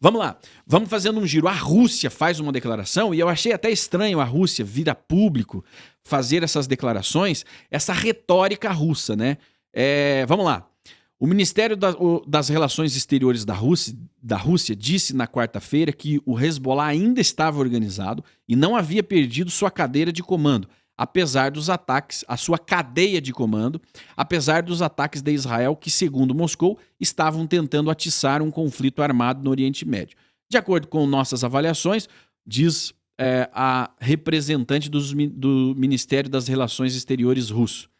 Vamos lá, vamos fazendo um giro. A Rússia faz uma declaração, e eu achei até estranho a Rússia vir a público fazer essas declarações, essa retórica russa, né? Vamos lá. O Ministério das Relações Exteriores da Rússia disse na quarta-feira que o Hezbollah ainda estava organizado e não havia perdido sua cadeira de comando, apesar dos ataques, a sua cadeia de comando, apesar dos ataques de Israel que, segundo Moscou, estavam tentando atiçar um conflito armado no Oriente Médio. De acordo com nossas avaliações, diz a representante do Ministério das Relações Exteriores russo.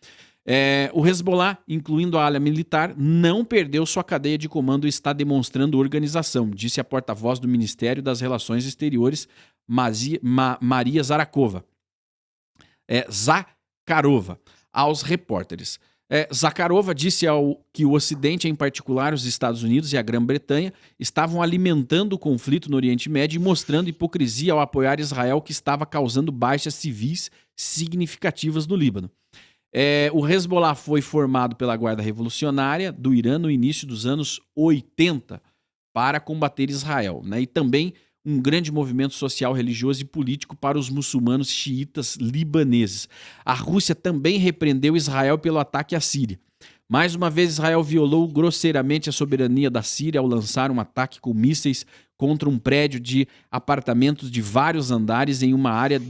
O Hezbollah, incluindo a ala militar, não perdeu sua cadeia de comando e está demonstrando organização, disse a porta-voz do Ministério das Relações Exteriores, Maria Zakharova, aos repórteres. Zakharova disse que o Ocidente, em particular os Estados Unidos e a Grã-Bretanha, estavam alimentando o conflito no Oriente Médio e mostrando hipocrisia ao apoiar Israel, que estava causando baixas civis significativas no Líbano. O Hezbollah foi formado pela Guarda Revolucionária do Irã no início dos anos 80 para combater Israel, né? E também um grande movimento social, religioso e político para os muçulmanos xiitas libaneses. A Rússia também repreendeu Israel pelo ataque à Síria. Mais uma vez, Israel violou grosseiramente a soberania da Síria ao lançar um ataque com mísseis contra um prédio de apartamentos de vários andares em uma área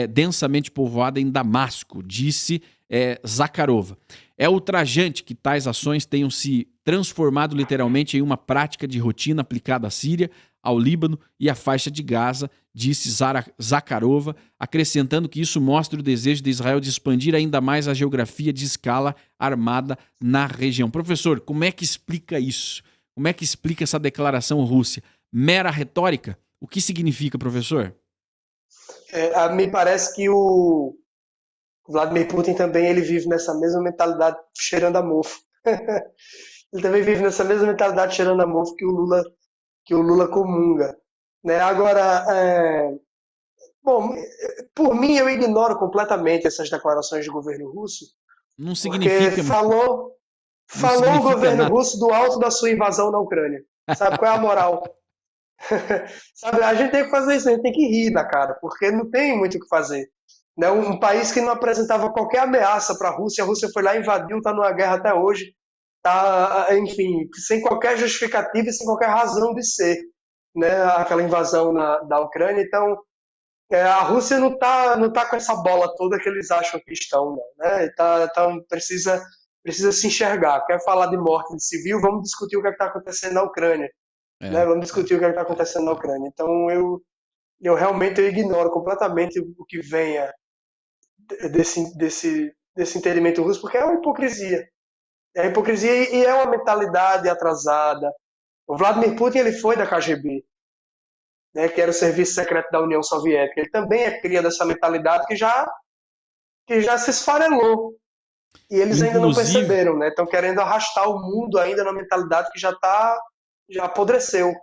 densamente povoada em Damasco, disse Zakharova. É ultrajante que tais ações tenham se transformado literalmente em uma prática de rotina aplicada à Síria, ao Líbano e à faixa de Gaza, disse Zakharova, acrescentando que isso mostra o desejo de Israel de expandir ainda mais a geografia de escala armada na região. Professor, como é que explica isso? Como é que explica essa declaração russa? Mera retórica? O que significa, professor? Me parece que o Vladimir Putin também ele vive nessa mesma mentalidade cheirando a mofo. Ele também vive nessa mesma mentalidade cheirando a mofo que o Lula comunga. Né? Agora, bom, por mim eu ignoro completamente essas declarações do governo russo, Não significa... porque falou o governo russo do alto da sua invasão na Ucrânia. Sabe qual é a moral? Sabe, a gente tem que fazer isso, a gente tem que rir da cara, porque não tem muito o que fazer. Né? Um país que não apresentava qualquer ameaça para a Rússia foi lá, invadiu, está numa guerra até hoje, tá, enfim, sem qualquer justificativa e sem qualquer razão de ser, né? Aquela invasão da Ucrânia. Então, a Rússia não tá com essa bola toda que eles acham que estão, né? Então precisa se enxergar. Quer falar de morte de civil? Vamos discutir o que está acontecendo na Ucrânia. Né? Vamos discutir o que está acontecendo na Ucrânia. Então, eu realmente ignoro completamente o que venha desse entendimento russo, porque é uma hipocrisia. É hipocrisia e é uma mentalidade atrasada. O Vladimir Putin ele foi da KGB, né, que era o Serviço Secreto da União Soviética. Ele também é cria dessa mentalidade que já se esfarelou. E eles ainda não perceberam, né? Estão querendo arrastar o mundo ainda na mentalidade que já apodreceu.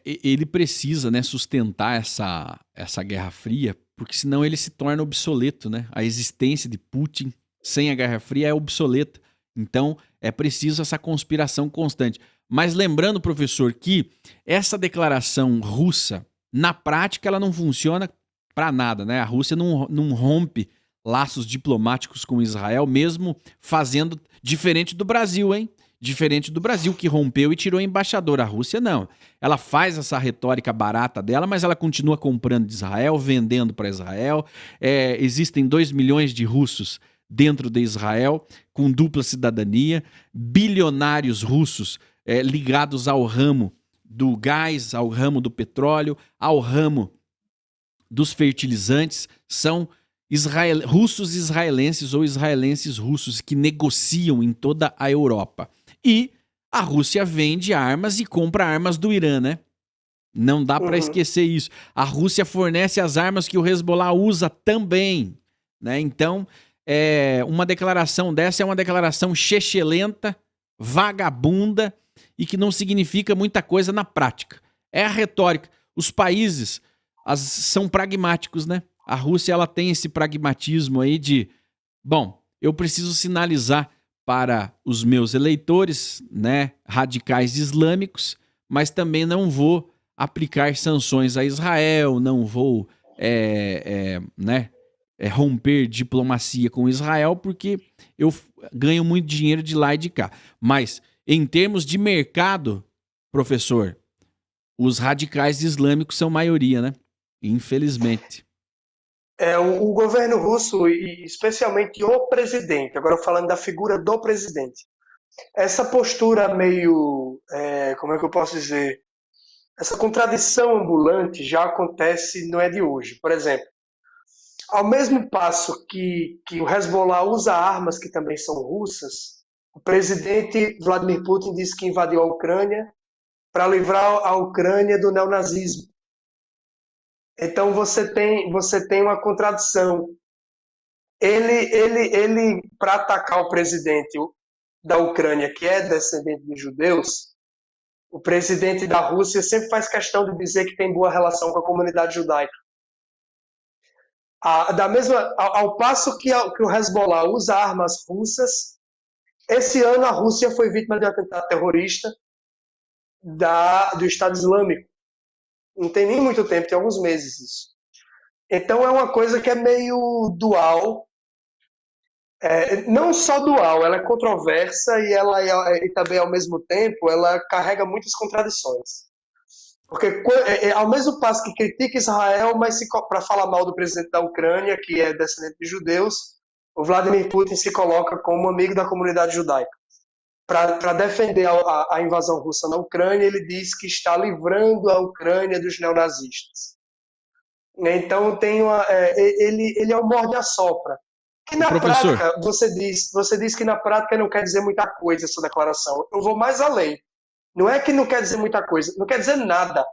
Ele precisa, né, sustentar essa Guerra Fria, porque senão ele se torna obsoleto, né? A existência de Putin sem a Guerra Fria é obsoleta. Então, é preciso essa conspiração constante. Mas lembrando, professor, que essa declaração russa, na prática, ela não funciona para nada, né? A Rússia não rompe laços diplomáticos com Israel, mesmo fazendo diferente do Brasil, hein? Diferente do Brasil, que rompeu e tirou embaixador. A Rússia não. Ela faz essa retórica barata dela, mas ela continua comprando de Israel, vendendo para Israel. Existem 2 milhões de russos dentro de Israel, com dupla cidadania, bilionários russos ligados ao ramo do gás, ao ramo do petróleo, ao ramo dos fertilizantes, são russos israelenses ou israelenses russos que negociam em toda a Europa. E a Rússia vende armas e compra armas do Irã, né? Não dá para esquecer isso. A Rússia fornece as armas que o Hezbollah usa também, né? Então, uma declaração dessa é uma declaração chechelenta, vagabunda e que não significa muita coisa na prática. É a retórica. Os países são pragmáticos, né? A Rússia ela tem esse pragmatismo aí de, bom, eu preciso sinalizar para os meus eleitores, né, radicais islâmicos, mas também não vou aplicar sanções a Israel, não vou romper diplomacia com Israel, porque eu ganho muito dinheiro de lá e de cá. Mas, em termos de mercado, professor, os radicais islâmicos são maioria, né? Infelizmente. O governo russo, e especialmente o presidente, agora falando da figura do presidente, essa postura meio, como é que eu posso dizer, essa contradição ambulante já acontece, não é de hoje. Por exemplo, ao mesmo passo que o Hezbollah usa armas que também são russas, o presidente Vladimir Putin disse que invadiu a Ucrânia para livrar a Ucrânia do neonazismo. Então você tem uma contradição. Ele para atacar o presidente da Ucrânia, que é descendente de judeus, o presidente da Rússia sempre faz questão de dizer que tem boa relação com a comunidade judaica. Ao passo que o Hezbollah usa armas russas, esse ano a Rússia foi vítima de um atentado terrorista do Estado Islâmico. Não tem nem muito tempo, tem alguns meses isso. Então é uma coisa que é meio dual. Não só dual, ela é controversa e também, ao mesmo tempo, ela carrega muitas contradições. Porque, ao mesmo passo que critica Israel, mas para falar mal do presidente da Ucrânia, que é descendente de judeus, o Vladimir Putin se coloca como amigo da comunidade judaica. Para defender a invasão russa na Ucrânia, ele diz que está livrando a Ucrânia dos neonazistas. Então, ele é um morde-a-sopra. Que na prática, você diz que na prática não quer dizer muita coisa essa declaração. Eu vou mais além. Não é que não quer dizer muita coisa, não quer dizer nada.